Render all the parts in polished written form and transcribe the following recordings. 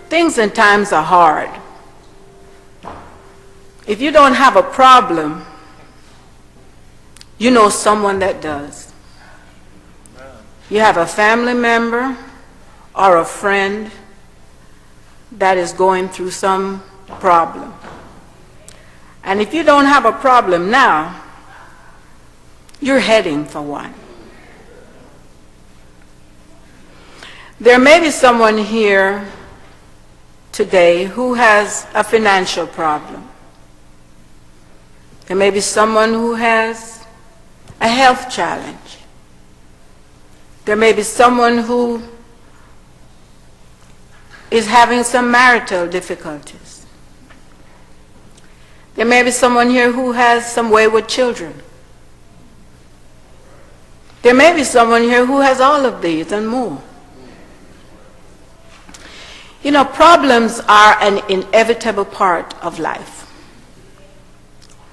things and times are hard. If you don't have a problem, you know someone that does. You have a family member or a friend that is going through some problem. And if you don't have a problem now, you're heading for one. There may be someone here today who has a financial problem. There may be someone who has a health challenge. There may be someone who is having some marital difficulties. There may be someone here who has some wayward children. There may be someone here who has all of these and more. You know, problems are an inevitable part of life.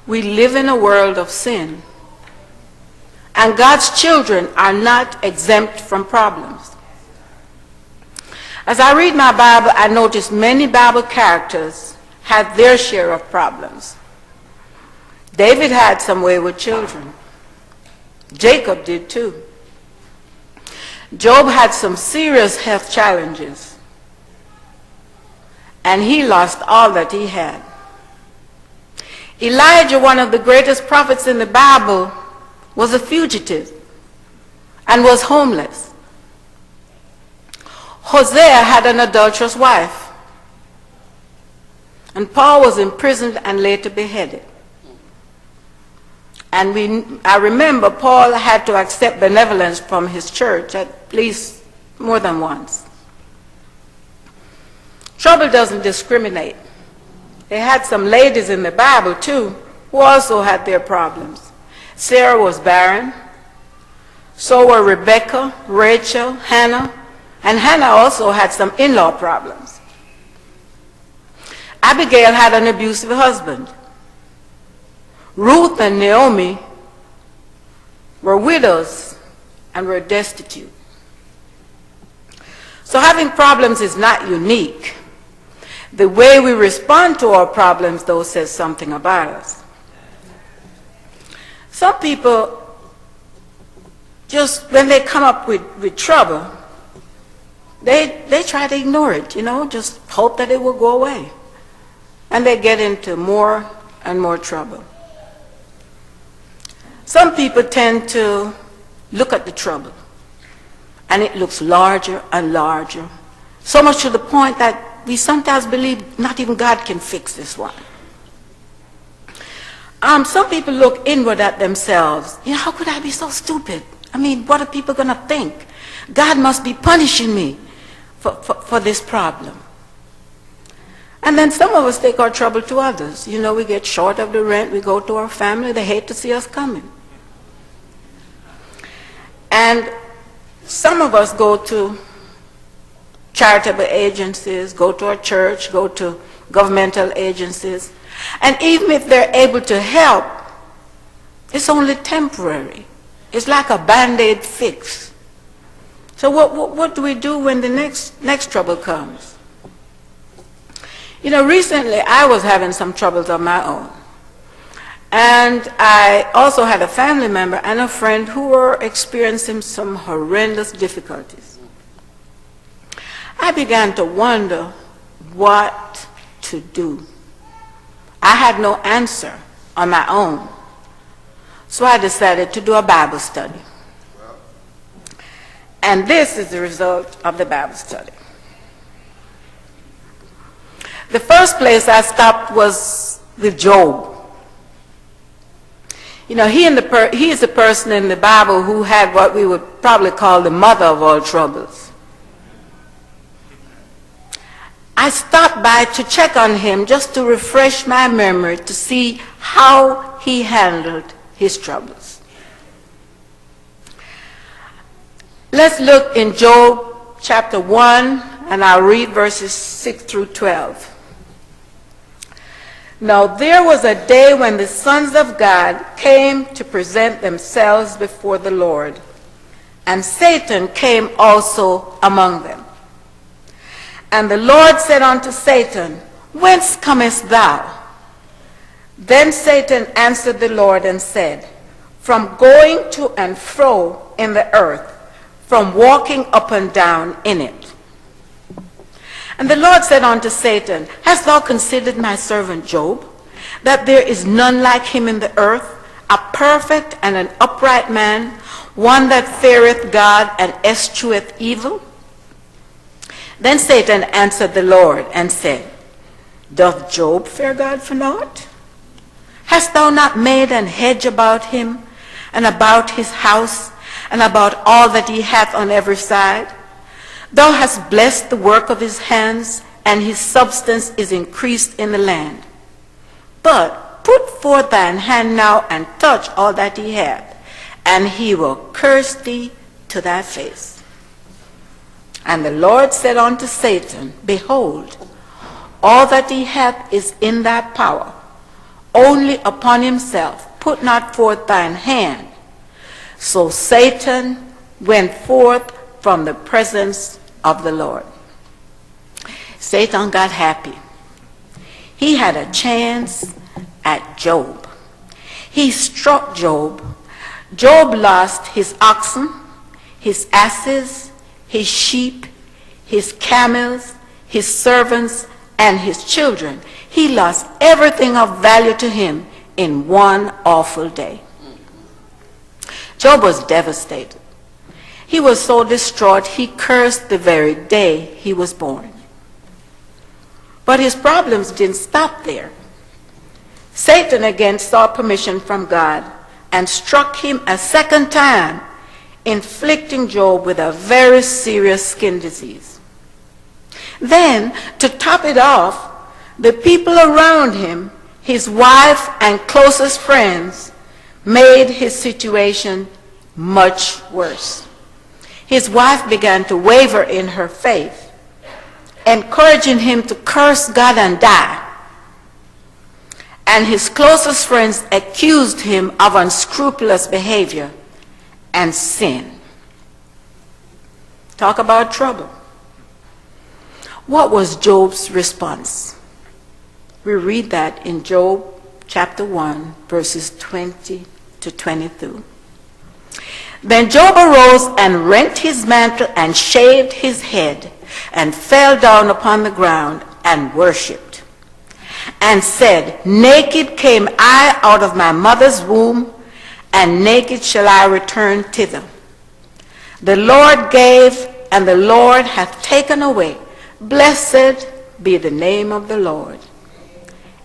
We live in a world of sin, and God's children are not exempt from problems. As I read my Bible, I notice many Bible characters had their share of problems. David had some wayward children. Jacob did too. Job had some serious health challenges, and he lost all that he had. Elijah, one of the greatest prophets in the Bible, was a fugitive and was homeless. Hosea had an adulterous wife, and Paul was imprisoned and later beheaded. And I remember Paul had to accept benevolence from his church at least more than once. Trouble doesn't discriminate. They had some ladies in the Bible too who also had their problems. Sarah was barren. So were Rebecca, Rachel, Hannah, and Hannah also had some in-law problems. Abigail had an abusive husband. Ruth and Naomi were widows and were destitute. So having problems is not unique. The way we respond to our problems, though, says something about us. Some people, just when they come up with trouble, they try to ignore it, you know, just hope that it will go away. And they get into more and more trouble. Some people tend to look at the trouble, and it looks larger and larger, so much to the point that we sometimes believe not even God can fix this one. Some people look inward at themselves. You know, how could I be so stupid? I mean, what are people going to think? God must be punishing me for this problem. And then some of us take our trouble to others. You know, we get short of the rent, we go to our family, they hate to see us coming. And some of us go to charitable agencies, go to our church, go to governmental agencies. And even if they're able to help, it's only temporary. It's like a Band-Aid fix. So what do we do when the next trouble comes? You know, recently I was having some troubles of my own. And I also had a family member and a friend who were experiencing some horrendous difficulties. I began to wonder what to do. I had no answer on my own. So I decided to do a Bible study. And this is the result of the Bible study. The first place I stopped was with Job. You know, he is the person in the Bible who had what we would probably call the mother of all troubles. I stopped by to check on him just to refresh my memory to see how he handled his troubles. Let's look in Job chapter 1, and I'll read verses 6 through 12. Now there was a day when the sons of God came to present themselves before the Lord, and Satan came also among them. And the Lord said unto Satan, Whence comest thou? Then Satan answered the Lord and said, From going to and fro in the earth, from walking up and down in it. And the Lord said unto Satan, Hast thou considered my servant Job, that there is none like him in the earth, a perfect and an upright man, one that feareth God and escheweth evil? Then Satan answered the Lord and said, Doth Job fear God for naught? Hast thou not made an hedge about him, and about his house, and about all that he hath on every side? Thou hast blessed the work of his hands, and his substance is increased in the land. But put forth thine hand now, and touch all that he hath, and he will curse thee to thy face. And the Lord said unto Satan, Behold, all that he hath is in thy power, only upon himself put not forth thine hand. So Satan went forth from the presence of the Lord. Satan got happy. He had a chance at Job. He struck Job. Job lost his oxen, his asses, his sheep, his camels, his servants, and his children. He lost everything of value to him in one awful day. Job was devastated. He was so distraught he cursed the very day he was born. But his problems didn't stop there. Satan again sought permission from God and struck him a second time, inflicting Job with a very serious skin disease. Then, to top it off, the people around him, his wife and closest friends, made his situation much worse. His wife began to waver in her faith, encouraging him to curse God and die. And his closest friends accused him of unscrupulous behavior and sin. Talk about trouble. What was Job's response? We read that in Job chapter 1, verses 20 to 22. Then Job arose and rent his mantle and shaved his head and fell down upon the ground and worshipped, and said, Naked came I out of my mother's womb, and naked shall I return thither. The Lord gave, and the Lord hath taken away. Blessed be the name of the Lord.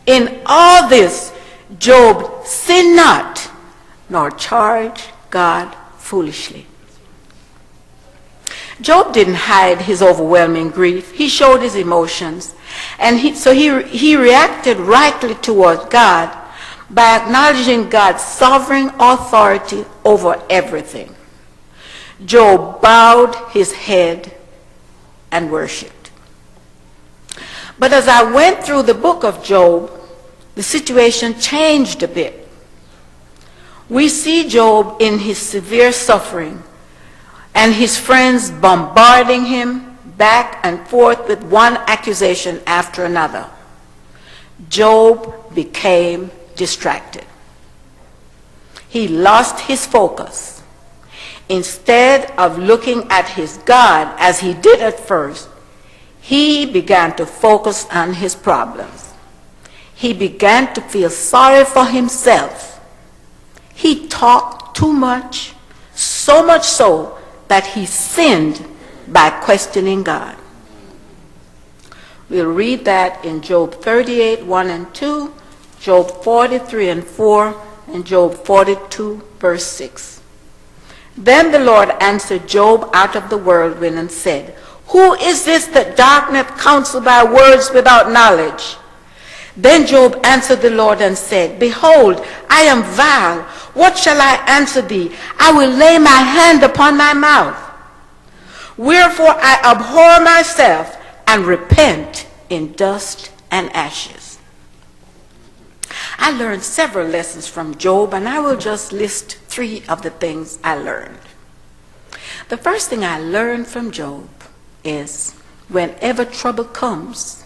In all this, Job sinned not, nor charged God foolishly. Job didn't hide his overwhelming grief. He showed his emotions. And he reacted rightly toward God by acknowledging God's sovereign authority over everything. Job bowed his head and worshiped. But as I went through the book of Job, the situation changed a bit. We see Job in his severe suffering and his friends bombarding him back and forth with one accusation after another. Job became distracted. He lost his focus. Instead of looking at his God as he did at first, he began to focus on his problems. He began to feel sorry for himself. He talked too much, so much so that he sinned by questioning God. We'll read that in Job 38, 1 and 2, Job 43 and 4, and Job 42, verse 6. Then the Lord answered Job out of the whirlwind and said, Who is this that darkeneth counsel by words without knowledge? Then Job answered the Lord and said, Behold, I am vile. What shall I answer thee? I will lay my hand upon my mouth. Wherefore I abhor myself and repent in dust and ashes. I learned several lessons from Job, and I will just list 3 of the things I learned. The first thing I learned from Job is whenever trouble comes,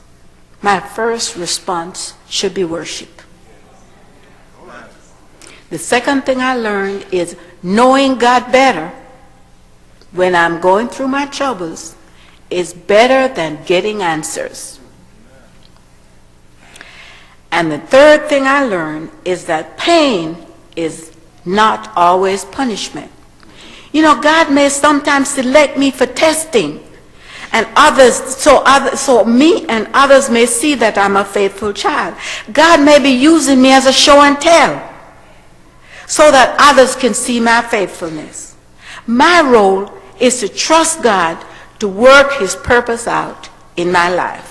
my first response should be worship. The second thing I learned is knowing God better when I'm going through my troubles is better than getting answers. And the third thing I learned is that pain is not always punishment. You know, God may sometimes select me for testing, and so me and others may see that I'm a faithful child. God may be using me as a show and tell so that others can see my faithfulness. My role is to trust God to work his purpose out in my life.